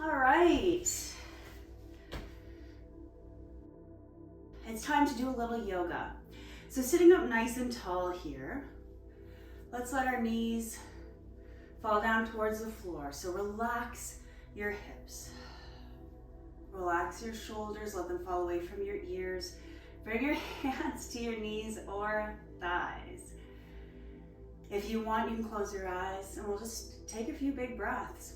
All right. It's time to do a little yoga. So sitting up nice and tall here, let's let our knees fall down towards the floor. So relax your hips. Relax your shoulders, let them fall away from your ears. Bring your hands to your knees or thighs. If you want, you can close your eyes and we'll just take a few big breaths.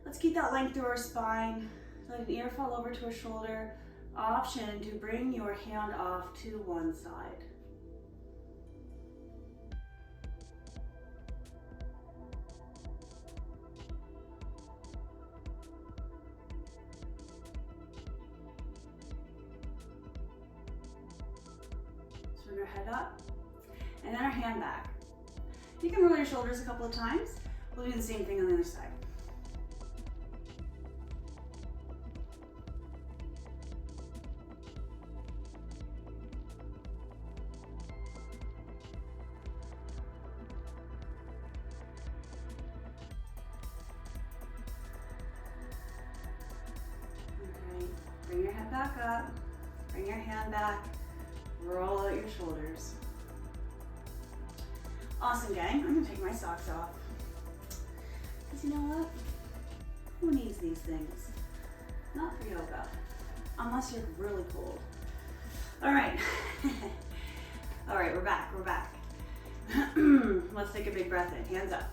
Let's keep that length through our spine. Let an ear fall over to a shoulder. Option to bring your hand off to one side. Let's bring our head up and then our hand back. You can roll your shoulders a couple of times. We'll do the same thing on the other side. Bring your head back up, bring your hand back, roll out your shoulders. Awesome, gang. I'm gonna take my socks off. Because you know what? Who needs these things? Not for yoga, unless you're really cold. All right. All right, we're back. Let's take a big breath in, hands up.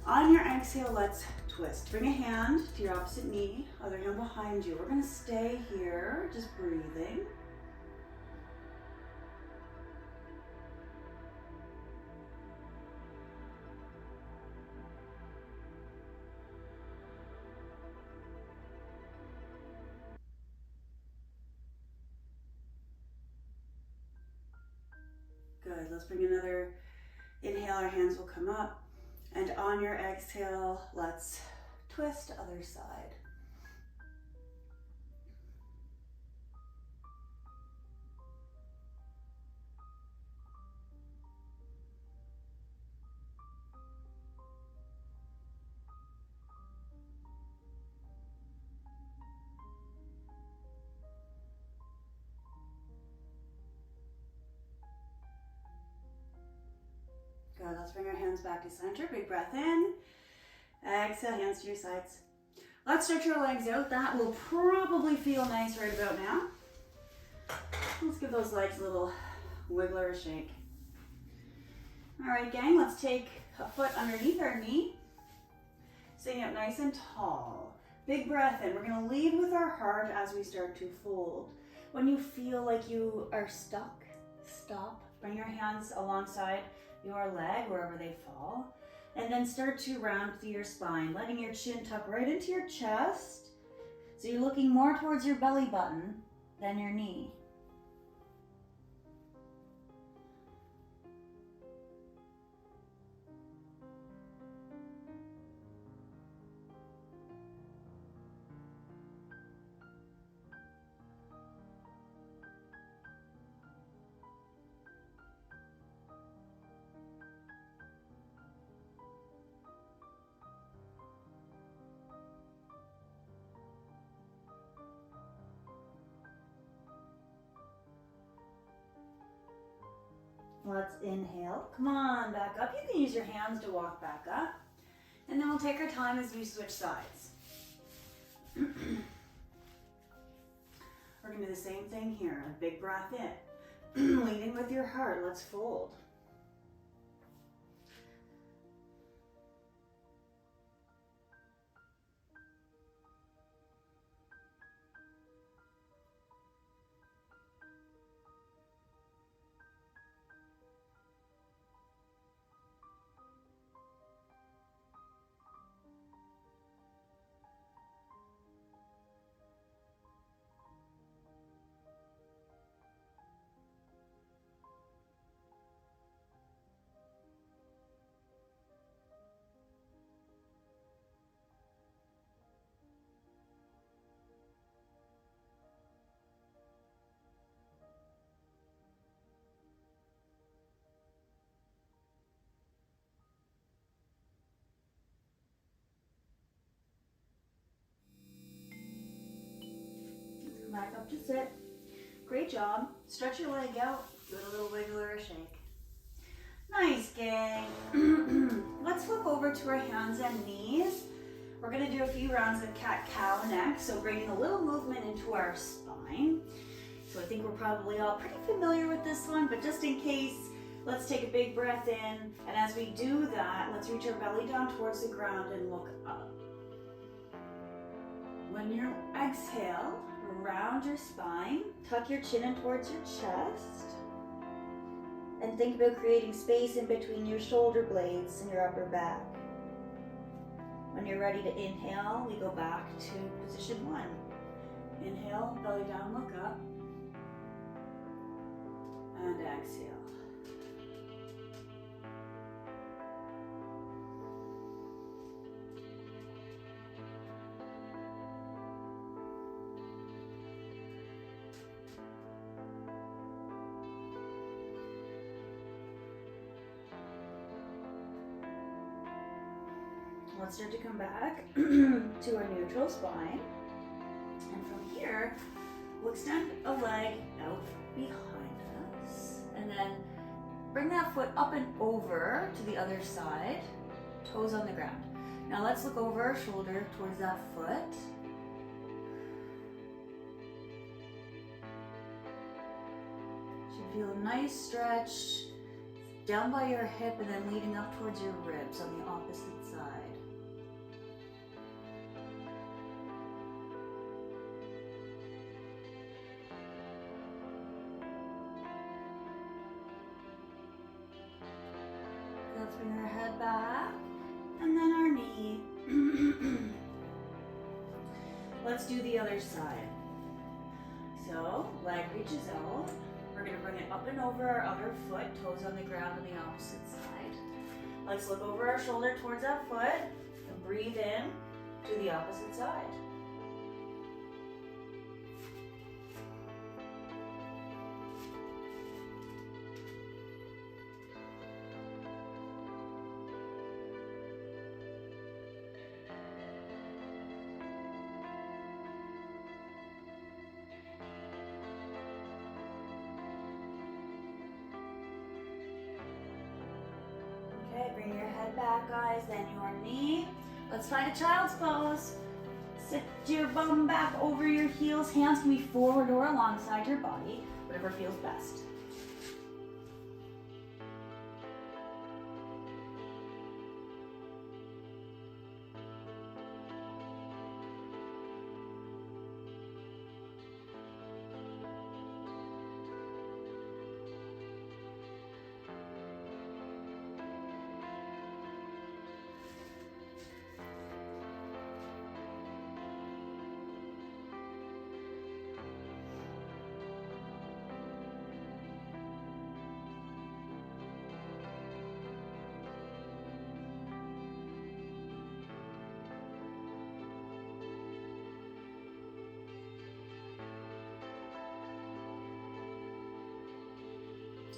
On your exhale, let's twist. Bring a hand to your opposite knee, other hand behind you. We're gonna stay here, just breathing. Good, let's bring another inhale, our hands will come up. And on your exhale, let's twist other side. Good, let's bring our hands back to center. Big breath in. Exhale, hands to your sides. Let's stretch our legs out. That will probably feel nice right about now. Let's give those legs a little wiggle or a shake. All right, gang, let's take a foot underneath our knee. Sitting up nice and tall. Big breath in. We're gonna lead with our heart as we start to fold. When you feel like you are stuck, stop. Bring your hands alongside your leg, wherever they fall. And then start to round through your spine, letting your chin tuck right into your chest. So you're looking more towards your belly button than your knee. Let's inhale. Come on, back up. You can use your hands to walk back up. And then we'll take our time as we switch sides. We're going to do the same thing here. A big breath in. Leading with your heart. Let's fold. Come back up to sit. Great job. Stretch your leg out. Give it a little wiggle or a shake. Nice, gang. Let's flip over to our hands and knees. We're gonna do a few rounds of cat-cow next, so bringing a little movement into our spine. So I think we're probably all pretty familiar with this one, but just in case, let's take a big breath in, and as we do that, let's reach our belly down towards the ground and look up. When you exhale, round your spine, tuck your chin in towards your chest, and think about creating space in between your shoulder blades and your upper back. When you're ready to inhale, we go back to position 1. Inhale, belly down, look up, and exhale. Let's start to come back to our neutral spine. And from here, we'll extend a leg out behind us. And then bring that foot up and over to the other side, toes on the ground. Now let's look over our shoulder towards that foot. Should feel a nice stretch down by your hip and then leading up towards your ribs on the opposite side. Let's bring our head back and then our knee. Let's do the other side. So leg reaches out. We're going to bring it up and over our other foot, toes on the ground on the opposite side. Let's look over our shoulder towards that foot and breathe in to the opposite side. Okay, bring your head back, guys, then your knee. Let's find a child's pose. Sit your bum back over your heels. Hands can be forward or alongside your body, whatever feels best.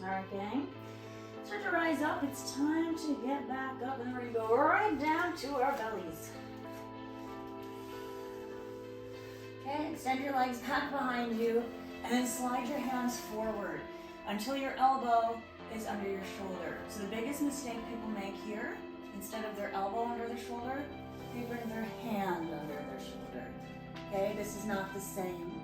All right, gang. Start to rise up. It's time to get back up, and then we're gonna go right down to our bellies. Okay, extend your legs back behind you, and then slide your hands forward until your elbow is under your shoulder. So the biggest mistake people make here, instead of their elbow under the shoulder, they bring their hand under their shoulder. Okay, this is not the same.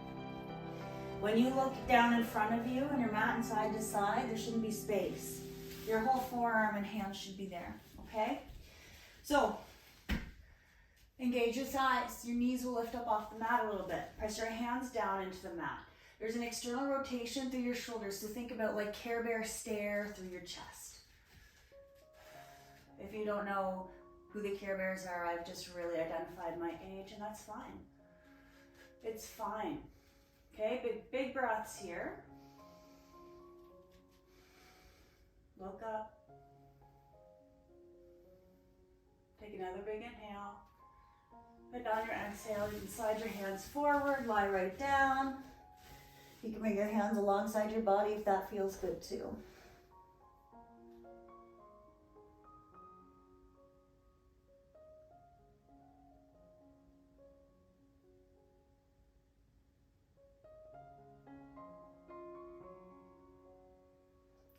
When you look down in front of you and your mat and side to side, there shouldn't be space. Your whole forearm and hands should be there, okay? So, engage your thighs. Your knees will lift up off the mat a little bit. Press your hands down into the mat. There's an external rotation through your shoulders, so think about like Care Bear stare through your chest. If you don't know who the Care Bears are, I've just really identified my age, and that's fine. It's fine. Okay, big breaths here. Look up. Take another big inhale. And on your exhale, you can slide your hands forward, lie right down. You can bring your hands alongside your body if that feels good too.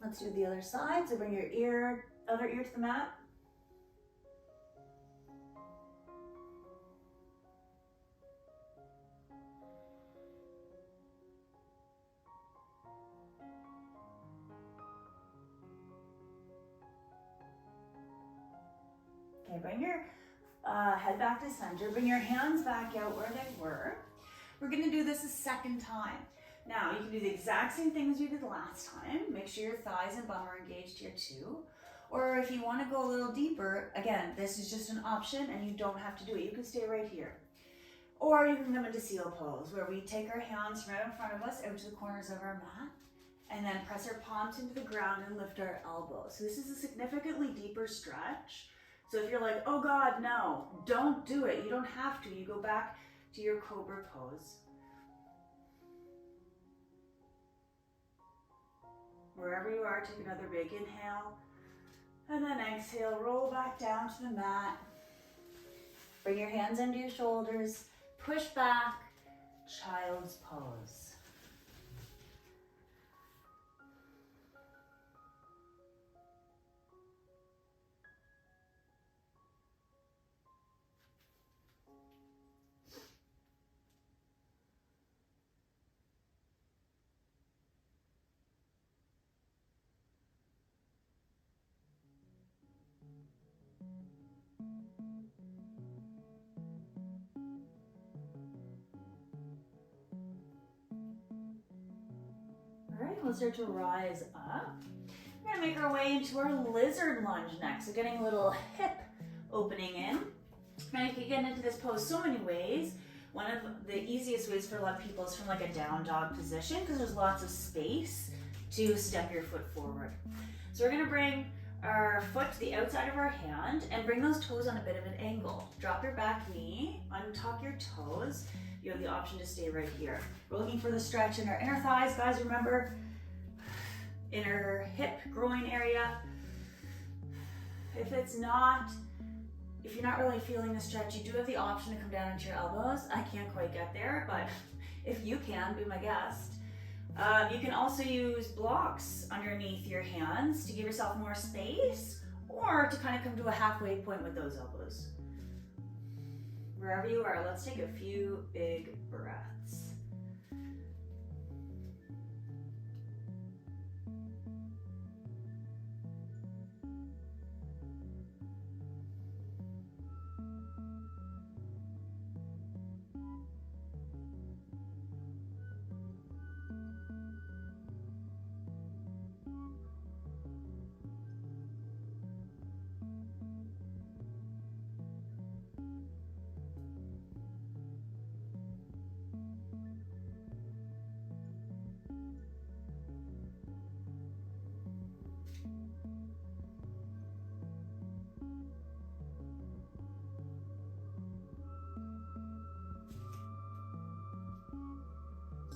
Let's do the other side. So bring your other ear to the mat. Okay, bring your head back to center. Bring your hands back out where they were. We're gonna do this a second time. Now, you can do the exact same thing as you did last time. Make sure your thighs and bum are engaged here too. Or if you wanna go a little deeper, again, this is just an option and you don't have to do it. You can stay right here. Or you can come into seal pose, where we take our hands right in front of us out to the corners of our mat, and then press our palms into the ground and lift our elbows. So this is a significantly deeper stretch. So if you're like, oh God, no, don't do it. You don't have to. You go back to your cobra pose. Wherever you are, take another big inhale. And then exhale, roll back down to the mat. Bring your hands under your shoulders. Push back, child's pose. All right, we'll start to rise up. We're gonna make our way into our lizard lunge next. So getting a little hip opening in. Now you can get into this pose so many ways. One of the easiest ways for a lot of people is from like a down dog position, because there's lots of space to step your foot forward. So we're gonna bring our foot to the outside of our hand and bring those toes on a bit of an angle. Drop your back knee, untuck your toes. You have the option to stay right here. We're looking for the stretch in our inner thighs. Guys, remember, inner hip, groin area. If you're not really feeling the stretch, you do have the option to come down into your elbows. I can't quite get there, but if you can, be my guest. You can also use blocks underneath your hands to give yourself more space, or to kind of come to a halfway point with those elbows. Wherever you are, let's take a few big breaths.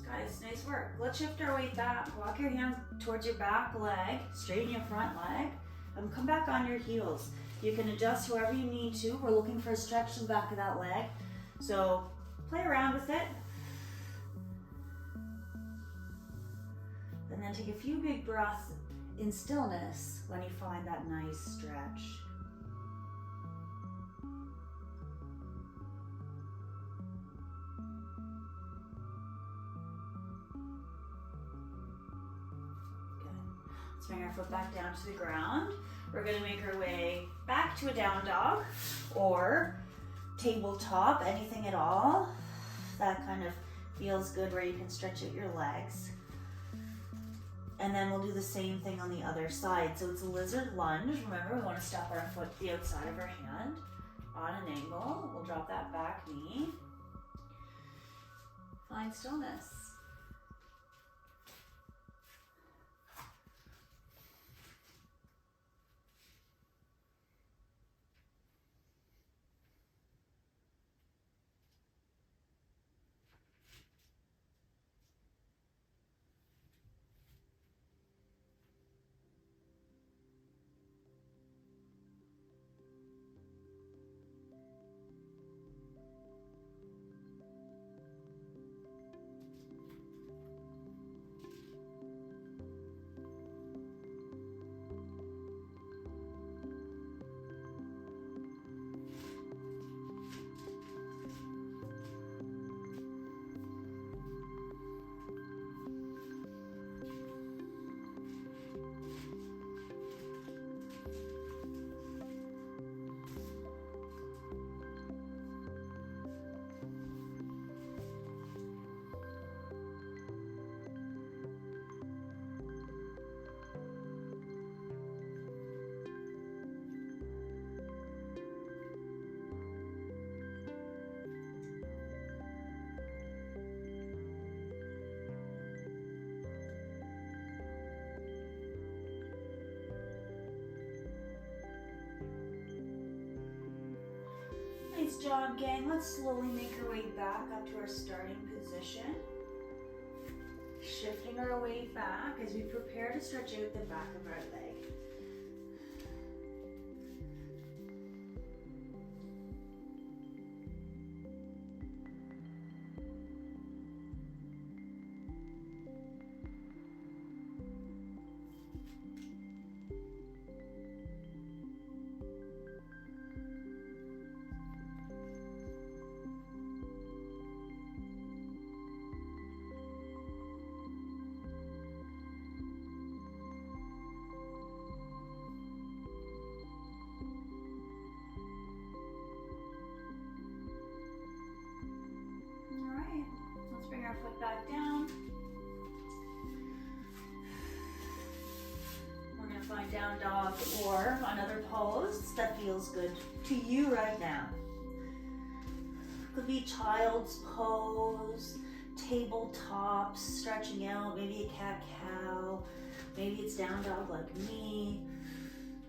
Guys, nice work. Let's shift our weight back. Walk your hands towards your back leg, straighten your front leg, and come back on your heels. You can adjust however you need to. We're looking for a stretch to the back of that leg. So play around with it. And then take a few big breaths in stillness when you find that nice stretch. Let's bring our foot back down to the ground. We're gonna make our way back to a down dog or tabletop, anything at all. That kind of feels good, where you can stretch out your legs. And then we'll do the same thing on the other side. So it's a lizard lunge. Remember, we wanna step our foot to the outside of our hand on an angle. We'll drop that back knee. Find stillness. Nice job, gang. Let's slowly make our way back up to our starting position. Shifting our weight back as we prepare to stretch out the back of our leg. Let's bring our foot back down. We're going to find down dog or another pose that feels good to you right now. Could be child's pose, tabletop, stretching out, maybe a cat-cow, maybe it's down dog like me.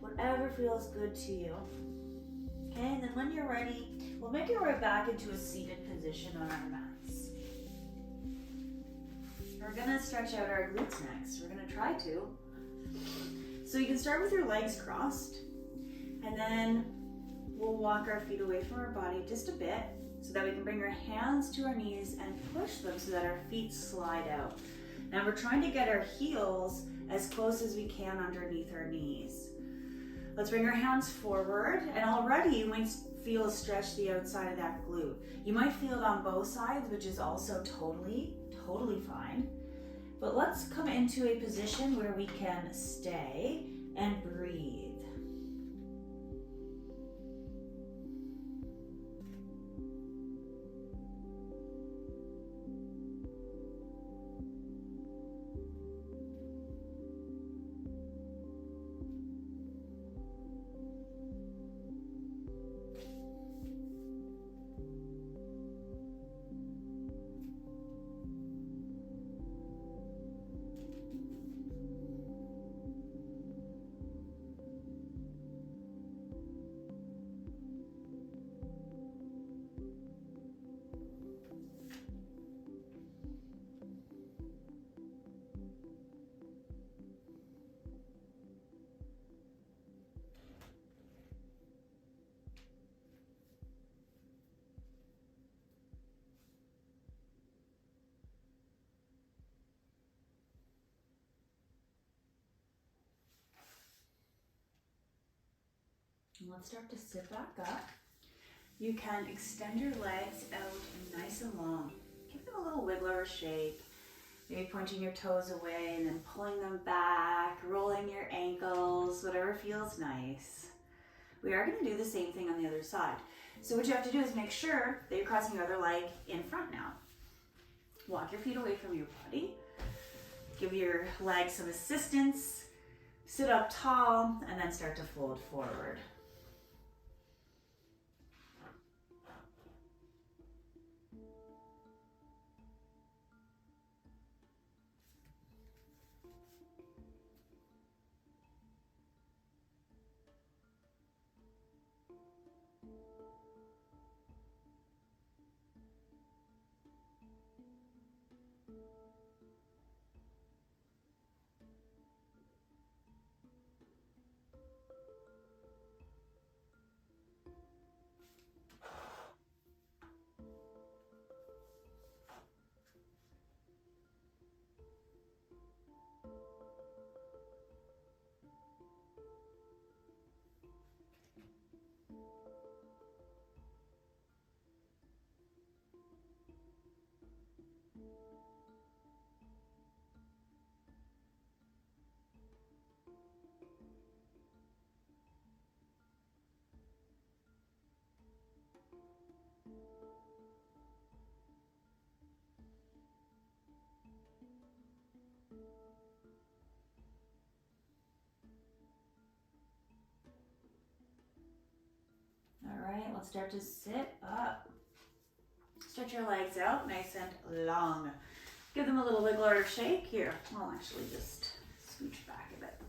Whatever feels good to you. Okay, and then when you're ready, we'll make our way back into a seated position on our mats. We're gonna stretch out our glutes next. We're gonna try to. So you can start with your legs crossed, and then we'll walk our feet away from our body just a bit so that we can bring our hands to our knees and push them so that our feet slide out. Now we're trying to get our heels as close as we can underneath our knees. Let's bring our hands forward, and already you might feel a stretch the outside of that glute. You might feel it on both sides, which is also totally fine. But let's come into a position where we can stay and breathe. Let's start to sit back up. You can extend your legs out nice and long. Give them a little wiggle or shake. Maybe pointing your toes away and then pulling them back, rolling your ankles, whatever feels nice. We are going to do the same thing on the other side. So what you have to do is make sure that you're crossing your other leg in front now. Walk your feet away from your body. Give your legs some assistance. Sit up tall and then start to fold forward. Let's start to sit up. Stretch your legs out nice and long. Give them a little wiggle or shake here. I'll actually just scooch back a bit.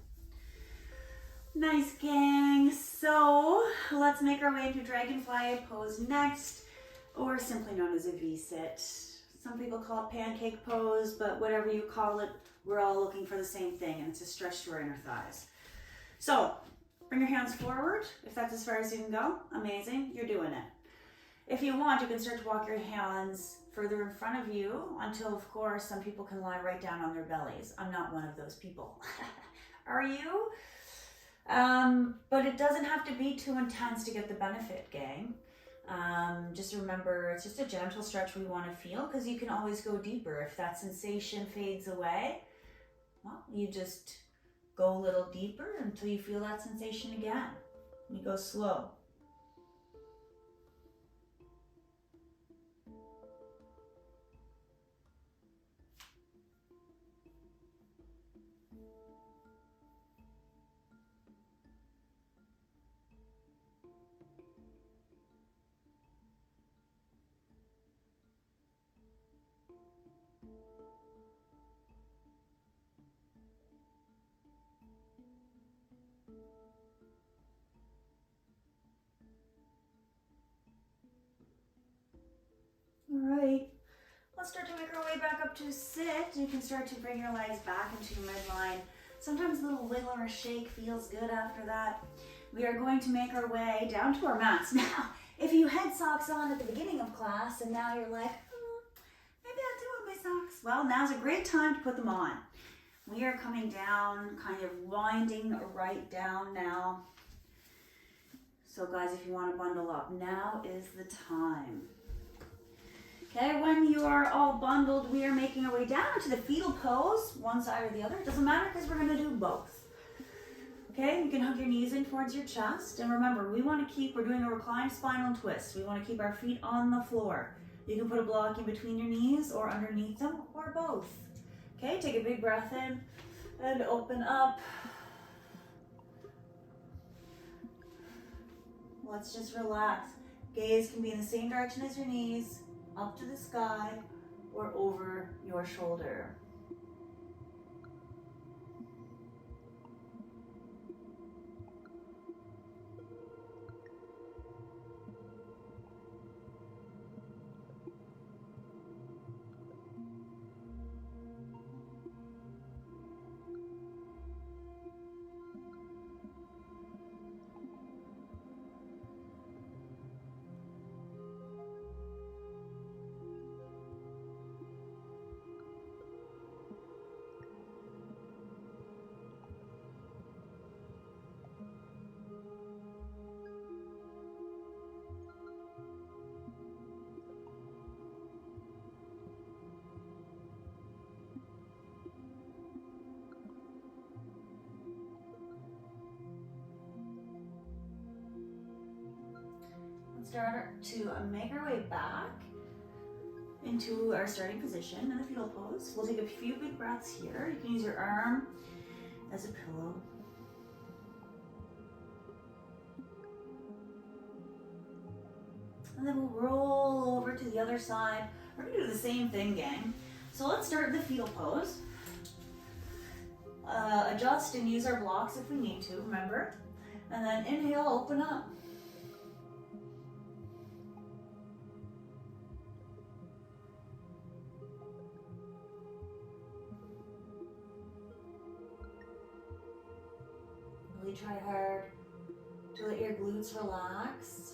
Nice, gang. So let's make our way into dragonfly pose next, or simply known as a V-sit. Some people call it pancake pose, but whatever you call it, we're all looking for the same thing, and it's a stretch to our inner thighs. So bring your hands forward. If that's as far as you can go, amazing, you're doing it. If you want, you can start to walk your hands further in front of you until, of course, some people can lie right down on their bellies. I'm not one of those people. Are you? But it doesn't have to be too intense to get the benefit, gang. Just remember, it's just a gentle stretch we want to feel, because you can always go deeper. If that sensation fades away, well, you just go a little deeper until you feel that sensation again. You go slow. All right, let's start to make our way back up to sit. You can start to bring your legs back into your midline. Sometimes a little wiggle or shake feels good after that. We are going to make our way down to our mats. Now, if you had socks on at the beginning of class and now you're like, maybe I do want my socks. Well, now's a great time to put them on. We are coming down, kind of winding right down now. So guys, if you want to bundle up, now is the time. Okay, when you are all bundled, we are making our way down to the fetal pose, one side or the other. It doesn't matter because we're going to do both. Okay, you can hug your knees in towards your chest. And remember, we're doing a reclined spinal twist. We want to keep our feet on the floor. You can put a block in between your knees or underneath them, or both. Okay, take a big breath in and open up. Let's just relax. Gaze can be in the same direction as your knees, up to the sky, or over your shoulder. Start to make our way back into our starting position in the fetal pose. We'll take a few big breaths here. You can use your arm as a pillow. And then we'll roll over to the other side. We're gonna do the same thing, gang. So let's start the fetal pose. Adjust and use our blocks if we need to, remember? And then inhale, open up. Really try hard to let your glutes relax.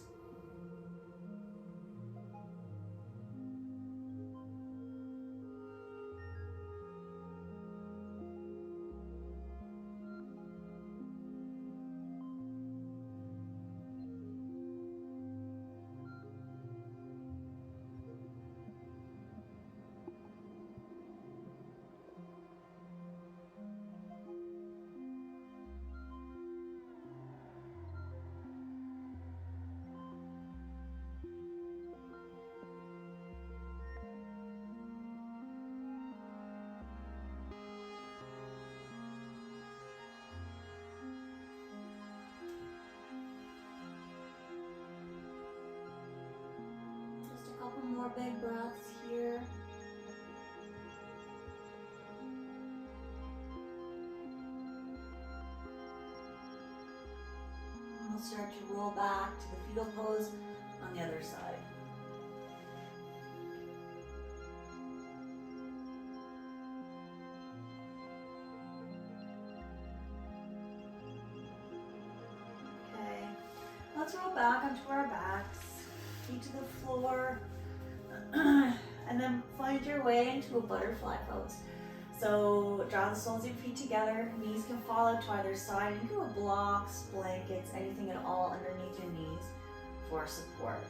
Couple more big breaths here. we'll start to roll back to the fetal pose on the other side. Okay, let's roll back onto our backs, feet to the floor, and then find your way into a butterfly pose. So draw the soles of your feet together, knees can fall out to either side. You can have blocks, blankets, anything at all underneath your knees for support.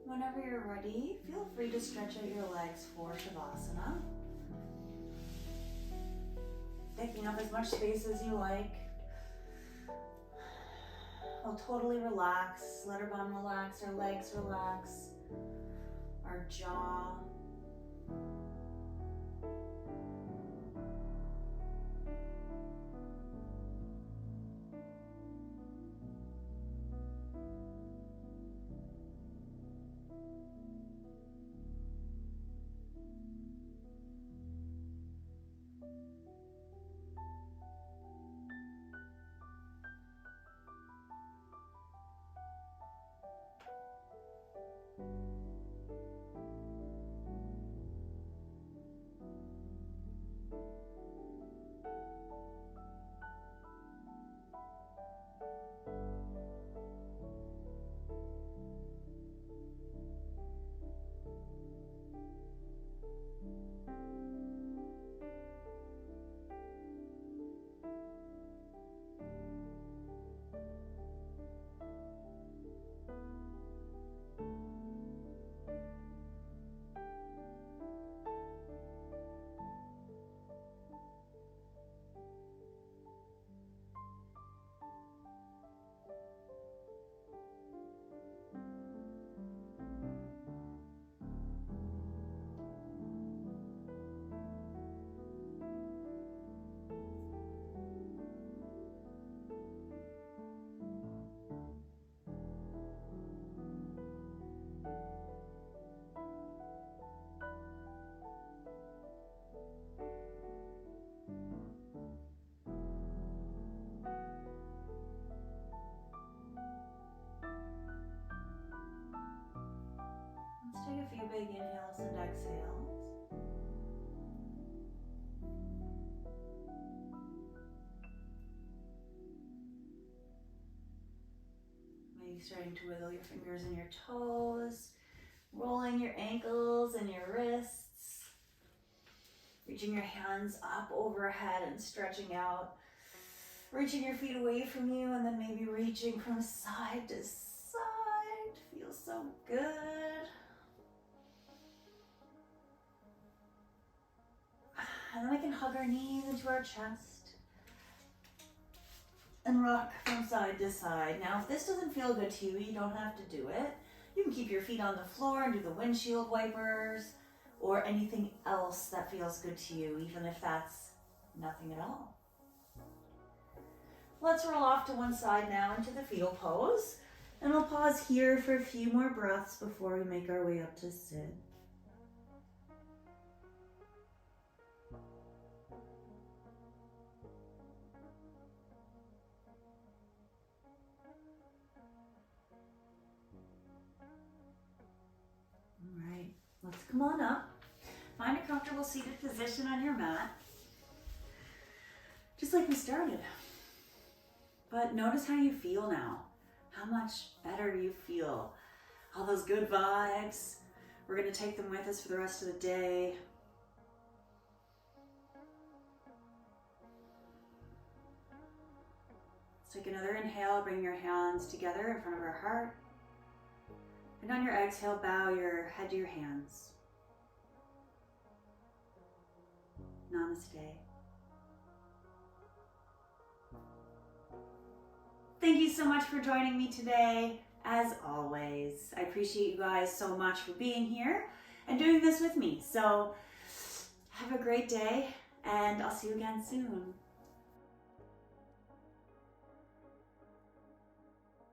Whenever you're ready, feel free to stretch out your legs for Shavasana. Taking up as much space as you like. We'll totally relax. Let our bum relax, our legs relax, our jaw. Let's take a few big inhales and exhales. Maybe starting to wiggle your fingers and your toes, rolling your ankles and your wrists, reaching your hands up overhead and stretching out, reaching your feet away from you and then maybe reaching from side to side. Feels so good. And then we can hug our knees into our chest and rock from side to side. Now, if this doesn't feel good to you, you don't have to do it. You can keep your feet on the floor and do the windshield wipers or anything else that feels good to you, even if that's nothing at all. Let's roll off to one side now into the fetal pose. And we'll pause here for a few more breaths before we make our way up to sit. All right, let's come on up. Find a comfortable seated position on your mat. Just like we started. But notice how you feel now. How much better you feel. All those good vibes. We're going to take them with us for the rest of the day. Let's take another inhale. Bring your hands together in front of our heart. And on your exhale, bow your head to your hands. Namaste. Thank you so much for joining me today. As always, I appreciate you guys so much for being here and doing this with me. So have a great day, and I'll see you again soon.